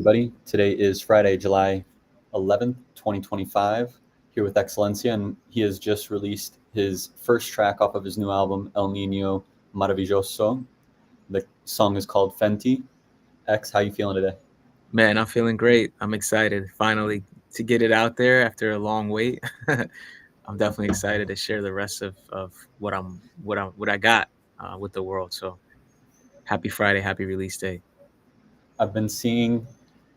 everybody. Today is Friday, July 11th, 2025, here with Excelencia, and he has just released his first track off of his new album, El Niño Maravilloso. The song is called Fenty. X, how you feeling today? Man, I'm feeling great. I'm excited finally to get it out there after a long wait. I'm definitely excited to share the rest of what I got with the world. So happy Friday, happy release day. I've been seeing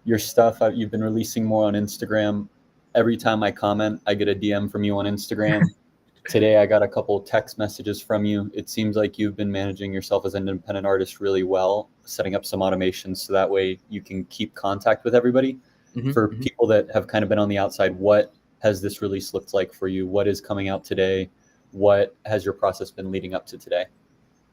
your stuff. You've been releasing more on Instagram. Every time I comment, I get a DM from you on Instagram. Today, I got a couple text messages from you. It seems like you've been managing yourself as an independent artist really well, setting up some automations so that way you can keep contact with everybody. hmm For hmm people that have kind of been on the outside, what has this release looked like for you? What is coming out today? What has your process been leading up to today?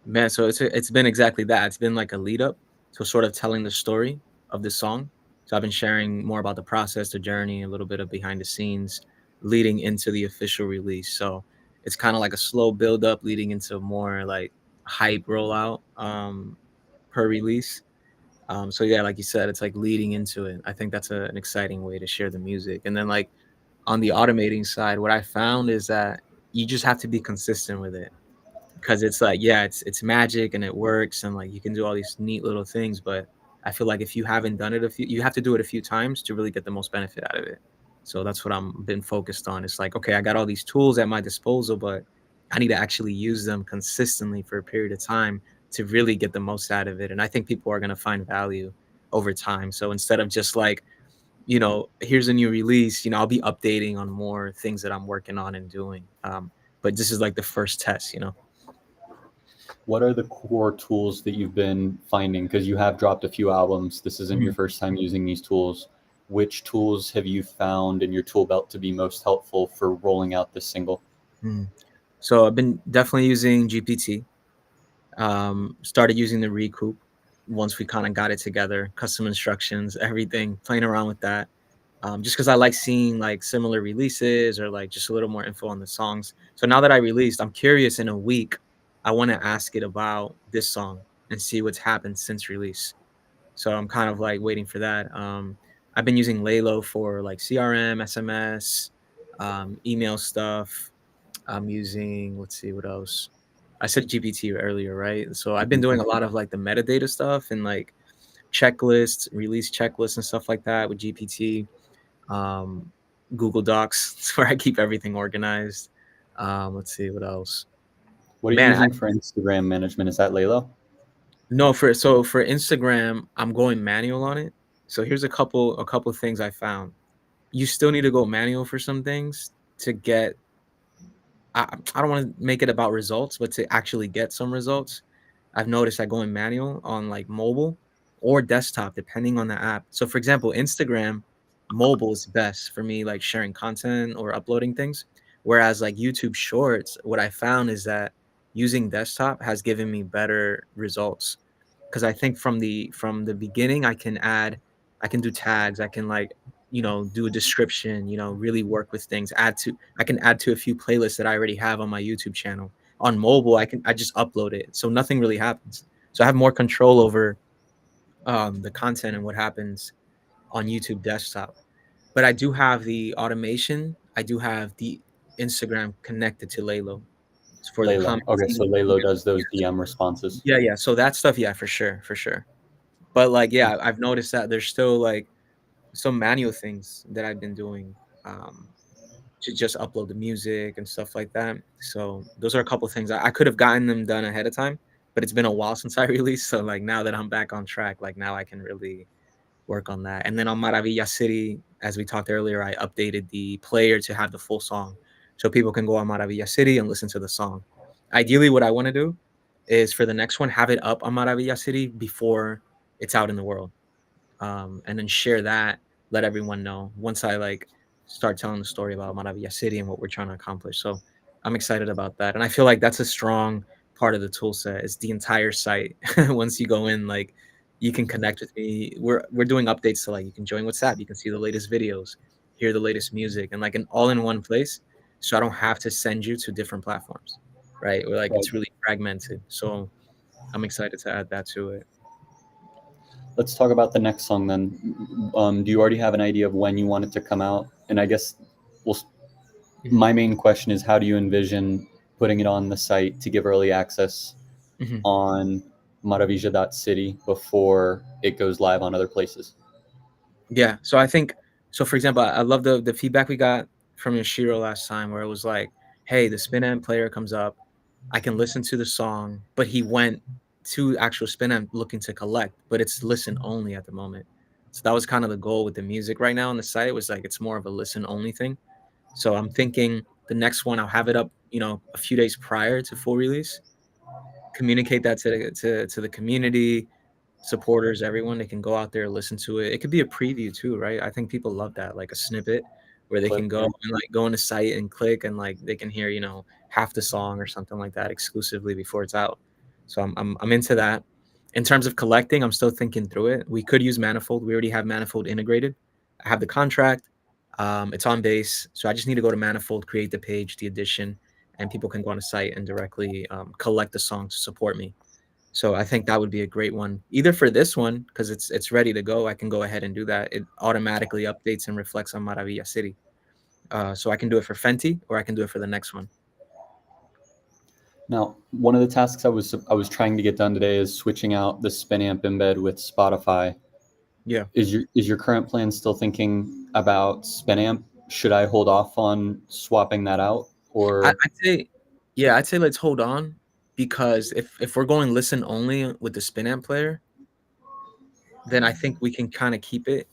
Man, so it's been exactly that. It's been like a lead up to sort of telling the story of the song. So I've been sharing more about the process, the journey, a little bit of behind the scenes, leading into the official release. So it's kind of like a slow build up, leading into more like hype rollout per release. So yeah, like you said, it's like leading into it. I think that's an exciting way to share the music. And then like on the automating side, what I found is that you just have to be consistent with it because it's like, yeah, it's magic and it works and like you can do all these neat little things, but I feel like if you haven't done it you have to do it a few times to really get the most benefit out of it. So that's what I'm been focused on. It's like, okay, I got all these tools at my disposal, but I need to actually use them consistently for a period of time to really get the most out of it. And I think people are going to find value over time. So instead of just like, here's a new release, I'll be updating on more things that I'm working on and doing. But this is like the first test. What are the core tools that you've been finding? Because you have dropped a few albums. This isn't your Mhm. first time using these tools. Which tools have you found in your tool belt to be most helpful for rolling out this single? Mm. So I've been definitely using GPT. Started using the Recoup once we kind of got it together, custom instructions, everything, playing around with that. Just because I like seeing like similar releases or like just a little more info on the songs. So now that I released, I'm curious in a week, I want to ask it about this song and see what's happened since release. So I'm kind of like waiting for that. I've been using Laylo for like CRM, SMS, email stuff. I'm using, let's see what else. I said GPT earlier, right? So I've been Mhm. doing a lot of like the metadata stuff and like checklists, release checklists and stuff like that with GPT. Um, Google Docs, it's where I keep everything organized. Let's see what else. What are you Man, using for Instagram management? Is that Laylo? no, for Instagram, I'm going manual on it. So here's a couple things I found. You still need to go manual for some things to get. I don't want to make it about results, but to actually get some results. I've noticed that going manual on like mobile or desktop, depending on the app. So for example, Instagram mobile is best for me, like sharing content or uploading things. Whereas like YouTube Shorts, what I found is that using desktop has given me better results because I think from the beginning I can do tags, I can like do a description, really work with things, I can add to a few playlists that I already have on my YouTube channel. On mobile, I just upload it, so nothing really happens. So I have more control over the content and what happens on YouTube desktop. But I do have the automation. I do have the Instagram connected to Laylo for the Laylo. Okay, so commenting. Laylo does those DM responses. Yeah. So that stuff, yeah, for sure, for sure. But like, yeah, I've noticed that there's still like some manual things that I've been doing um, to just upload the music and stuff like that. So those are a couple things I could have gotten them done ahead of time, but it's been a while since I released. So like now that I'm back on track, like now I can really work on that. And then on Maravilla City, as we talked earlier, I updated the player to have the full song, so people can go on Maravilla City and listen to the song. Ideally, what I want to do is for the next one, have it up on Maravilla City before it's out in the world, and then share that, let everyone know once I like start telling the story about Maravilla City and what we're trying to accomplish. So I'm excited about that, and I feel like that's a strong part of the tool set. Is the entire site. Once you go in, like you can connect with me. We're doing updates, so like you can join WhatsApp, you can see the latest videos, hear the latest music, and like an all in one place. So I don't have to send you to different platforms, right? Or like Right. it's really fragmented. So I'm excited to add that to it. let's talk about the next song then. Do you already have an idea of when you want it to come out? And I guess, well, Mhm. my main question is, how do you envision putting it on the site to give early access Mhm. on Maravilloso.city before it goes live on other places? Yeah. So I think, so for example, I love the feedback we got from Yoshiro last time, where it was like, hey, the spin amp player comes up, I can listen to the song, but he went to actual spin amp looking to collect, but it's listen only at the moment. So that was kind of the goal with the music right now on the site, was like it's more of a listen only thing. So I'm thinking the next one I'll have it up, a few days prior to full release, communicate that to the community, supporters, everyone. They can go out there, listen to it. It could be a preview too, right? I think people love that, like a snippet where they Clip, can go yeah. and like go on the site and click and like they can hear, half the song or something like that exclusively before it's out. So I'm into that. In terms of collecting, I'm still thinking through it. We could use Manifold. We already have Manifold integrated. I have the contract. It's on base. So I just need to go to Manifold, create the page, the edition, and people can go on the site and directly collect the song to support me. So I think that would be a great one, either for this one because it's ready to go. I can go ahead and do that. It automatically updates and reflects on Maravilla City. So I can do it for Fenty, or I can do it for the next one. Now, one of the tasks I was trying to get done today is switching out the spin amp embed with Spotify. Yeah, Is your current plan still thinking about spin amp? Should I hold off on swapping that out, or I'd say, yeah, I'd say let's hold on, because if we're going listen only with the spin amp player, then I think we can kind of keep it.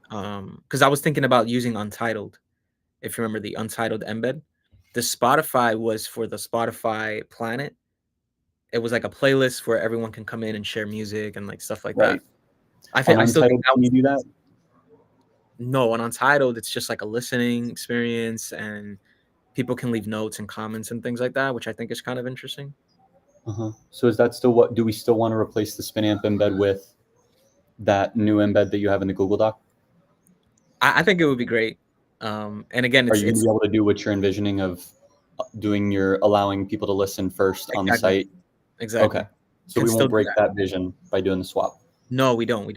Because I was thinking about using Untitled. If you remember the Untitled embed, the Spotify was for the Spotify Planet. It was like a playlist where everyone can come in and share music and like stuff like that. right? On I still think Untitled, that can you was do that? no, on Untitled, it's just like a listening experience, and people can leave notes and comments and things like that, which I think is kind of interesting. Uh-huh. So is that still what? Do we still want to replace the spin amp embed with that new embed that you have in the Google Doc? I think it would be great. And again, Are it's you going to it's be able to do what you're envisioning of doing your allowing people to listen first on the exactly site? Okay. exactly So can we still won't do break that. that vision by doing the swap. No, we don't.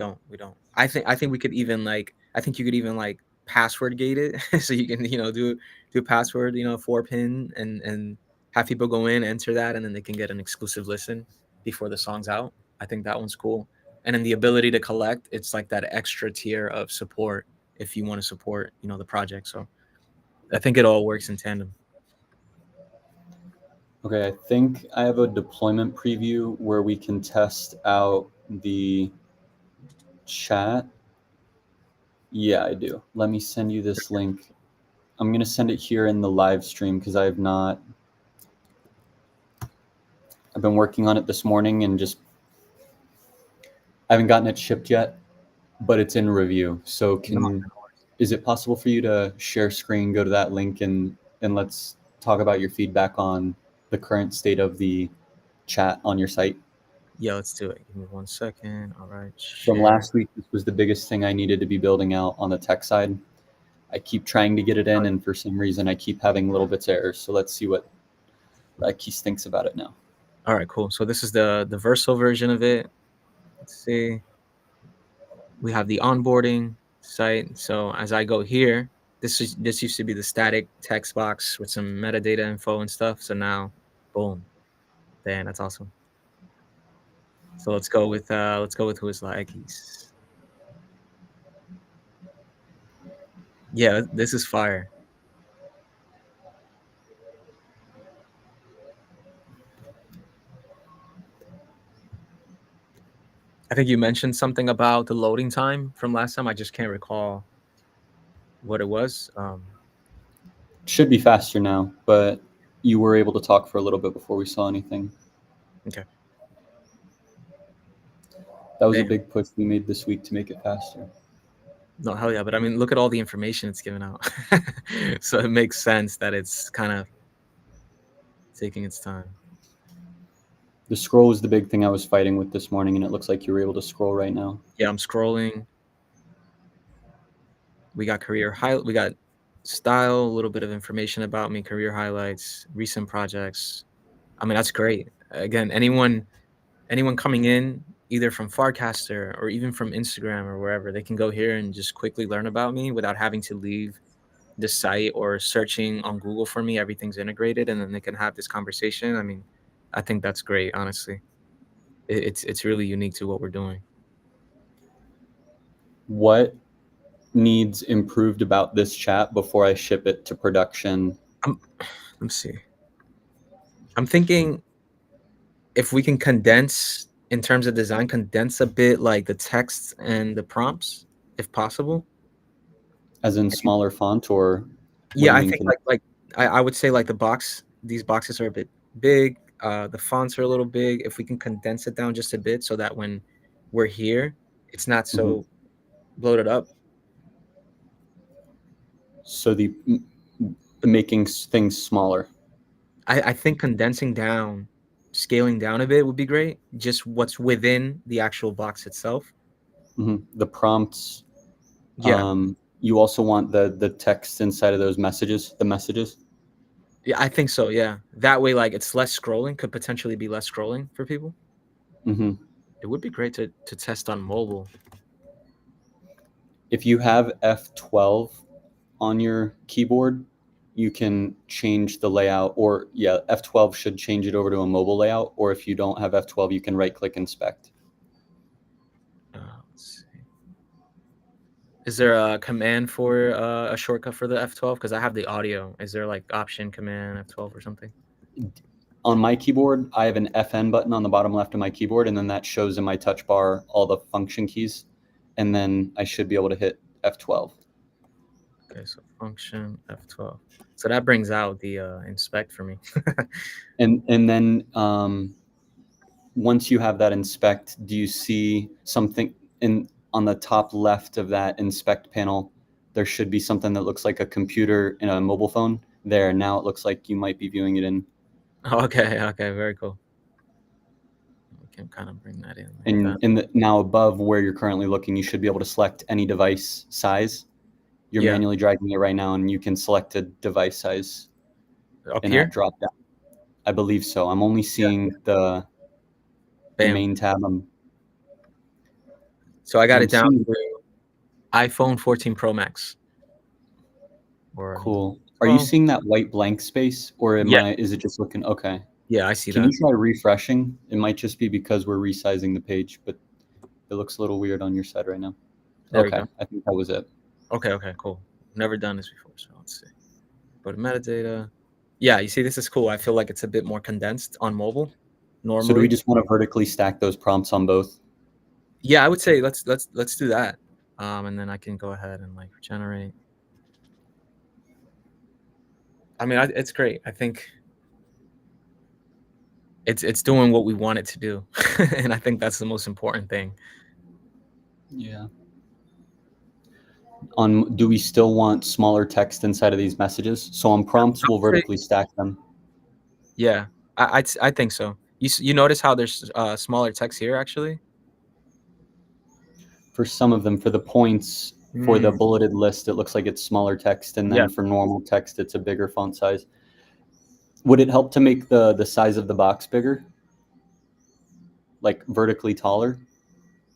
I think we could even like I think you could even like password gate it so you can do password 4 pin and have people go in, enter that, and then they can get an exclusive listen before the song's out. I think that one's cool. And then the ability to collect, it's like that extra tier of support if you want to support the project. So I think it all works in tandem. Okay, I think I have a deployment preview where we can test out the chat. Yeah, I do. Let me send you this link. I'm going to send it here in the live stream because I've been working on it this morning and just I haven't gotten it shipped yet, but it's in review. So No, is it possible for you to share screen, go to that link, and let's talk about your feedback on the current state of the chat on your site? yeah, let's do it. Give me 1 second. All right, From share. last week, this was the biggest thing I needed to be building out on the tech side. I keep trying to get it in, and for some reason, I keep having little bits of errors. So let's see what Keith thinks about it now. All right, cool. So this is the Verso version of it. Let's see. We have the onboarding site. So as I go here, this used to be the static text box with some metadata info and stuff. So now, boom, damn, that's awesome. So let's go with who is like he's. Yeah, this is fire. I think you mentioned something about the loading time from last time. I just can't recall what it was. Should be faster now, but you were able to talk for a little bit before we saw anything. Okay. That was a Damn. big push we made this week to make it faster. No, hell yeah. But I mean, look at all the information it's given out. So it makes sense that it's kind of taking its time. The scroll was the big thing I was fighting with this morning, and it looks like you were able to scroll right now. Yeah, I'm scrolling. We got we got style, a little bit of information about me, career highlights, recent projects. I mean, that's great. Again, anyone coming in, either from Farcaster or even from Instagram or wherever, they can go here and just quickly learn about me without having to leave the site or searching on Google for me. Everything's integrated, and then they can have this conversation. I mean, I think that's great, honestly. It's really unique to what we're doing. What needs improved about this chat before I ship it to production? Let me see. I'm thinking if we can condense in terms of design, condense a bit like the text and the prompts, if possible. As in smaller font, or what do Yeah, you I mean? think like I would say like these boxes are a bit big. The fonts are a little big. If we can condense it down just a bit so that when we're here, it's not so bloated up. So the making things smaller. I think condensing down, scaling down a bit would be great. Just what's within the actual box itself. The prompts. Yeah. You also want the text inside of those messages, the messages. Yeah, I think so. Yeah. That way, like it's less scrolling, could potentially be less scrolling for people. It would be great to test on mobile. If you have F12 on your keyboard, you can change the layout, or yeah, F12 should change it over to a mobile layout. Or if you don't have F12, you can right click inspect. Let's see. Is there a command for a shortcut for the F12? Because I have the audio. Is there like option command F12 or something? On my keyboard, I have an FN button on the bottom left of my keyboard, and then that shows in my touch bar all the function keys, and then I should be able to hit F12. Okay, so function F12. So that brings out the inspect for me. and then once you have that inspect, do you see something on the top left of that inspect panel? There should be something that looks like a computer in a mobile phone. There, now it looks like you might be viewing it in. Okay, very cool. We can kind of bring that in. Like And now above where you're currently looking, you should be able to select any device size. You're manually dragging it right now, and you can select a device size up in here. that drop down. I believe so. I'm only seeing the main tab. So I got it down to iPhone 14 Pro Max. Cool. Are you seeing that white blank space, or is it just looking okay? Yeah, I see that. Can you try refreshing? It might just be because we're resizing the page, but it looks a little weird on your side right now. There we go. I think that was it. Okay, cool. Never done this before, so let's see. Go to metadata. Yeah, you see, this is cool. I feel like it's a bit more condensed on mobile. Normally. So do we just want to vertically stack those prompts on both? Yeah, I would say let's do that. And then I can go ahead and like generate. I mean, it's great. I think it's doing what we want it to do, and I think that's the most important thing. Yeah. Do we still want smaller text inside of these messages? So on prompts, we'll vertically stack them. Yeah, I think so. You notice how there's smaller text here actually? For some of them, for the points, for the bulleted list, it looks like it's smaller text, and then for normal text, it's a bigger font size. Would it help to make the size of the box bigger? Like vertically taller?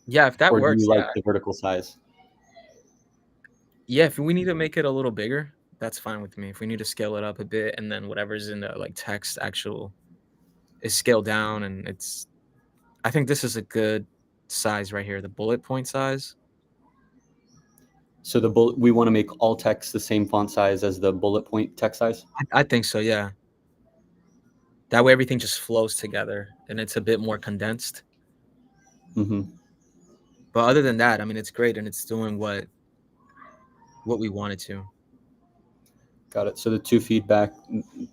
Yeah, if that or works. Do you like the vertical size? Yeah, if we need to make it a little bigger, that's fine with me. If we need to scale it up a bit, and then whatever's in the like text actual is scaled down, and I think this is a good size right here, the bullet point size. So we want to make all text the same font size as the bullet point text size? I think so, yeah. That way everything just flows together and it's a bit more condensed. But other than that, I mean, it's great and it's doing what we wanted to. Got it. So the two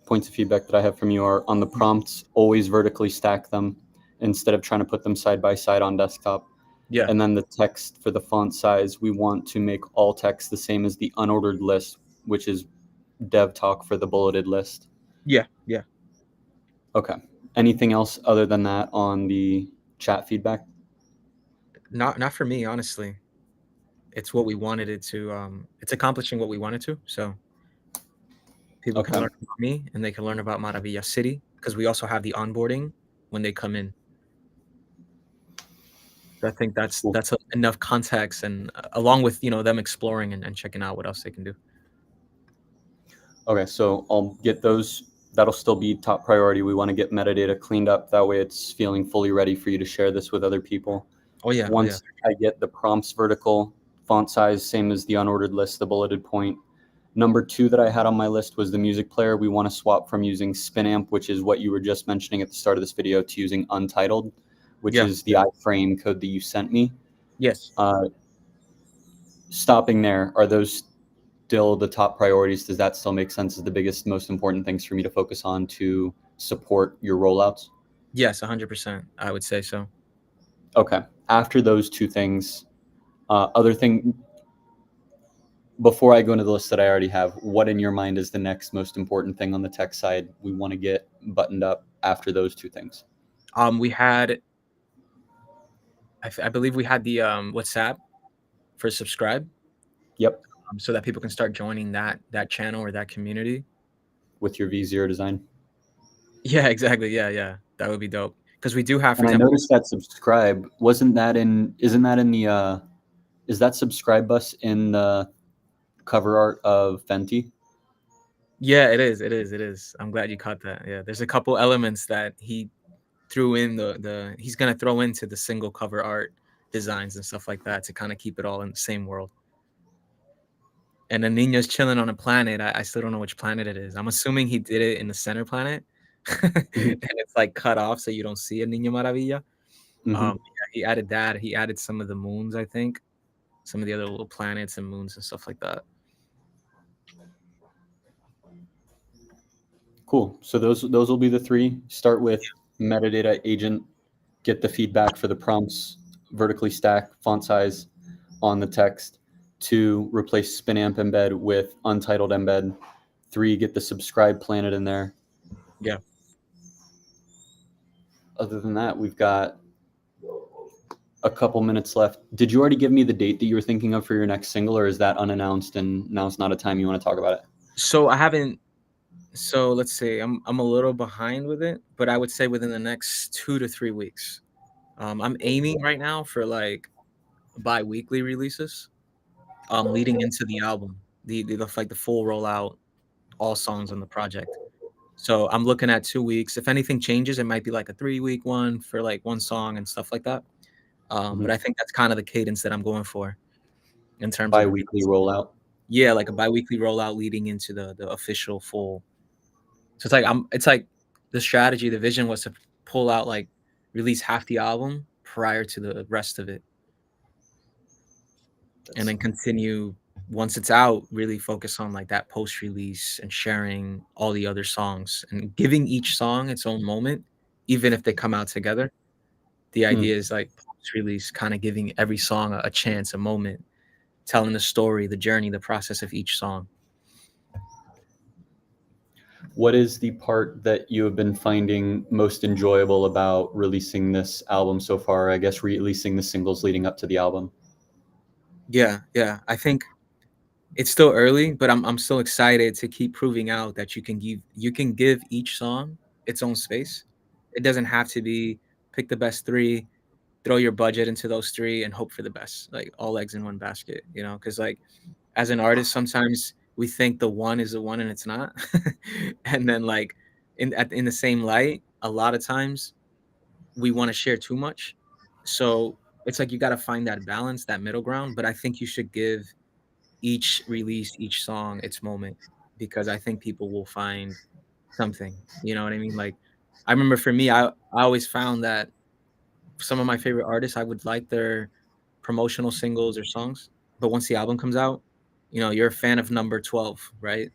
points of feedback that I have from you are on the prompts, always vertically stack them instead of trying to put them side by side on desktop. Yeah. And then the text for the font size, we want to make all text the same as the unordered list, which is dev talk for the bulleted list. Yeah. Okay. Anything else other than that on the chat feedback? Not for me, honestly. It's what we wanted it to. It's accomplishing what we wanted to. So people can learn about me and they can learn about Maravilloso City because we also have the onboarding when they come in. So I think that's Cool. enough context, and along with them exploring and checking out what else they can do. Okay, so I'll get those. That'll still be top priority. We want to get metadata cleaned up. That way it's feeling fully ready for you to share this with other people. Oh yeah, Once I get the prompts vertical, font size, same as the unordered list, the bulleted point. Number 2 that I had on my list was the music player. We want to swap from using Spinamp, which is what you were just mentioning at the start of this video, to using Untitled, which yeah, is the iframe code that you sent me. yes. Stopping there, are those still the top priorities? Does that still make sense as the biggest, most important things for me to focus on to support your rollouts? Yes, 100%. I would say so. Okay. After those 2 things, other thing, before I go into the list that I already have, what in your mind is the next most important thing on the tech side we want to get buttoned up after those 2 things? We had, I believe we had the WhatsApp for subscribe, Yep. so that people can start joining that channel or that community. With your V0 design. Yeah, exactly. Yeah, yeah, that would be dope. Because we do have, for And I example, noticed that subscribe, isn't that in the, is that subscribe bus in the cover art of Fenty? yeah, it is, it is, it is. I'm glad you caught that. Yeah, there's a couple elements that he threw in he's gonna throw into the single cover art designs and stuff like that to kind of keep it all in the same world. And then Nino's chilling on a planet. I still don't know which planet it is. I'm assuming he did it in the center planet, and Mhm. it's like cut off so you don't see a Niño Maravilla. Mhm. Yeah, he added that. He added some of the moons, I think, some of the other little planets and moons and stuff like that. Cool. So those will be the 3. Start with metadata agent, get the feedback for the prompts, vertically stack font size on the text. 2, replace Spinamp embed with Untitled embed. 3, get the subscribe planet in there. Yeah. Other than that, we've got a couple minutes left. Did you already give me the date that you were thinking of for your next single, or is that unannounced and now it's not a time you want to talk about it? So I haven't. So let's see. I'm a little behind with it, but I would say within the next 2 to 3 weeks. I'm aiming right now for like bi-weekly releases. Leading into the album, like the full rollout, all songs on the project. So I'm looking at 2 weeks. If anything changes, it might be like a 3-week one for like one song and stuff like that. But Mhm. I think that's kind of the cadence that I'm going for in terms of the Bi-weekly release. rollout. Yeah, like a bi-weekly rollout leading into the official full. So it's like the strategy, the vision was to pull out like release half the album prior to the rest of it, and That's then continue once it's out, really focus on like that post release and sharing all the other songs and giving each song its own moment, even if they come out together. The hmm. idea is like post release, kind of giving every song a chance, a moment, telling the story, the journey, the process of each song. What is the part that you have been finding most enjoyable about releasing this album so far? I guess releasing the singles leading up to the album. Yeah, yeah. I think it's still early, but I'm still excited to keep proving out that you can give each song its own space. It doesn't have to be pick the best 3, throw your budget into those 3 and hope for the best, like all eggs in one basket, because like as an artist, sometimes we think the one is the one and it's not. And then like in the same light, a lot of times we want to share too much. So it's like you got to find that balance, that middle ground. But I think you should give each release, each song its moment, because I think people will find something. You know what I mean? Like I remember for me, I always found that some of my favorite artists, I would like their promotional singles or songs, but once the album comes out, you're a fan of number 12, right?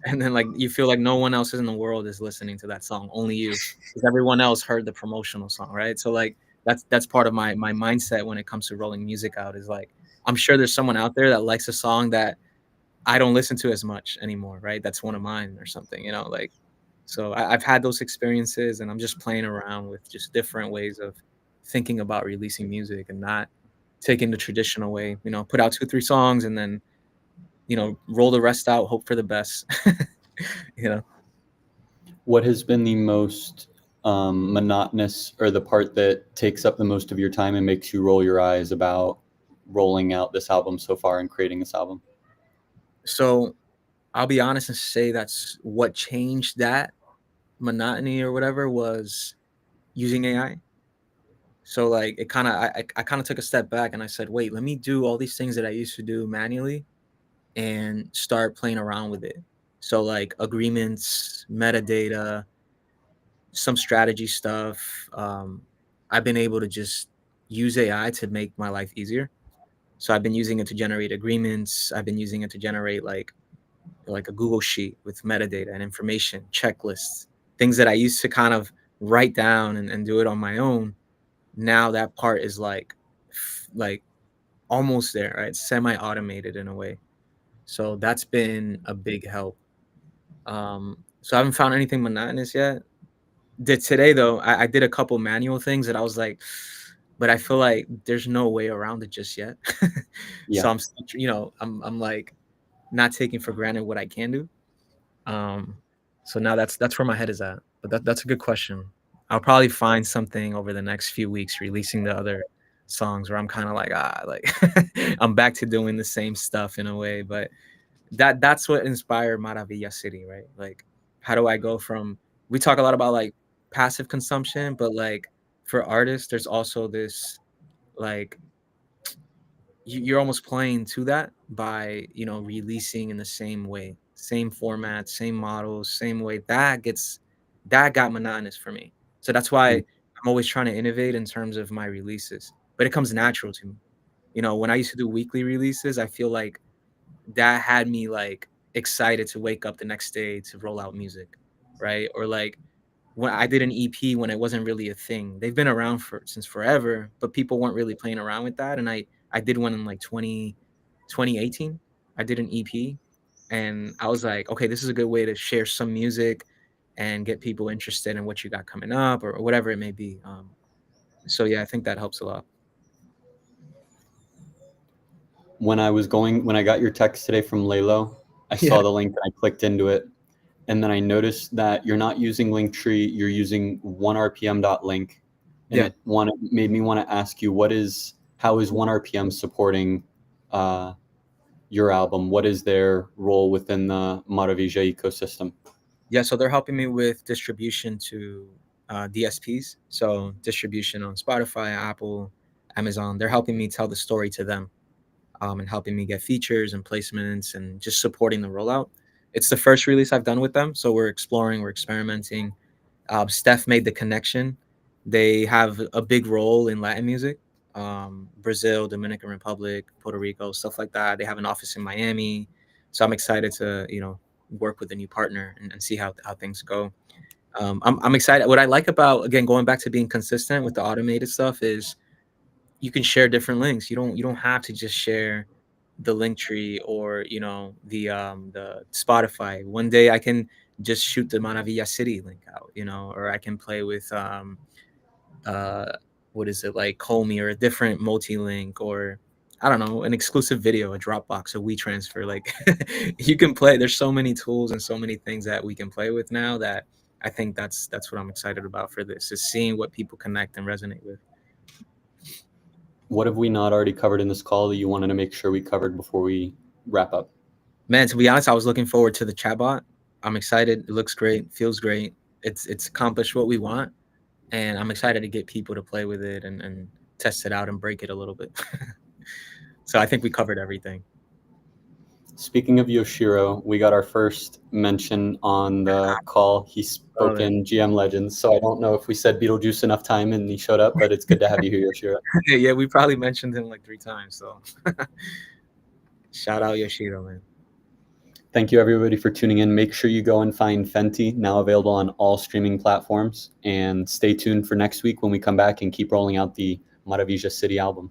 And then like you feel like no one else in the world is listening to that song, only you, because everyone else heard the promotional song, right? So like that's part of my mindset when it comes to rolling music out, is like I'm sure there's someone out there that likes a song that I don't listen to as much anymore, right? That's one of mine or something, like. So I've had those experiences, and I'm just playing around with just different ways of thinking about releasing music and not taking the traditional way. Put out 2, 3 songs and then roll the rest out, hope for the best. you know. What has been the most monotonous, or the part that takes up the most of your time and makes you roll your eyes about rolling out this album so far and creating this album? So I'll be honest and say that's what changed that monotony or whatever was using AI. So like it kind of I kind of took a step back and I said, wait, let me do all these things that I used to do manually and start playing around with it. So like agreements, metadata, some strategy stuff. I've been able to just use AI to make my life easier. So I've been using it to generate agreements. I've been using it to generate like a Google sheet with metadata and information, checklists, things that I used to kind of write down and do it on my own. Now that part is like almost there, right? Semi-automated in a way. So that's been a big help. So I haven't found anything monotonous yet. Did today though, I did a couple manual things that I was like, but I feel like there's no way around it just yet. Yeah. So I'm still, I'm like not taking for granted what I can do. So now that's where my head is at. But that's a good question. I'll probably find something over the next few weeks releasing the other songs where I'm kind of like I'm back to doing the same stuff in a way. But that's what inspired Maravilla City, right? Like, how do I go from, we talk a lot about like passive consumption, but like for artists, there's also this like you're almost playing to that by releasing in the same way, same format, same models, same way. That got monotonous for me. So that's why Mm. I'm always trying to innovate in terms of my releases, but it comes natural to me. When I used to do weekly releases, I feel like that had me like excited to wake up the next day to roll out music, right? Or like when I did an EP when it wasn't really a thing. They've been around since forever, but people weren't really playing around with that. And I did one in like 2018. I did an EP and I was like, okay, this is a good way to share some music and get people interested in what you got coming up or whatever it may be. So yeah, I think that helps a lot. When I got your text today from Lalo, I Yeah. saw the link and I clicked into it. And then I noticed that you're not using Linktree, you're using 1rpm.link. And Yeah. it made me want to ask you, how is 1rpm supporting your album? What is their role within the Maravilla ecosystem? Yeah, so they're helping me with distribution to DSPs. So distribution on Spotify, Apple, Amazon. They're helping me tell the story to them, and helping me get features and placements and just supporting the rollout. It's the first release I've done with them, so we're exploring, we're experimenting. Steph made the connection. They have a big role in Latin music, Brazil, Dominican Republic, Puerto Rico, stuff like that. They have an office in Miami, so I'm excited to work with a new partner and see how things go. I'm excited. What I like about, again, going back to being consistent with the automated stuff is you can share different links. You don't have to just share the link tree or the Spotify. One day I can just shoot the Maravilla City link out, or I can play with uh what is it, like Comey, or a different multi-link, or I don't know, an exclusive video, a Dropbox, a WeTransfer. Like you can play. There's so many tools and so many things that we can play with now that I think that's what I'm excited about for this, is seeing what people connect and resonate with. What have we not already covered in this call that you wanted to make sure we covered before we wrap up? Man, to be honest, I was looking forward to the chatbot. I'm excited. It looks great, feels great. It's accomplished what we want, and I'm excited to get people to play with it and test it out and break it a little bit. So I think we covered everything. Speaking of Yoshiro, we got our first mention on the call. He spoke Love it. in GM Legends, so I don't know if we said Beetlejuice enough time and he showed up, but it's good to have you here, Yoshiro. Yeah, we probably mentioned him like 3 times. So shout out Yoshiro, man. Thank you, everybody, for tuning in. Make sure you go and find Fenty, now available on all streaming platforms. And stay tuned for next week when we come back and keep rolling out the Maravilla City album.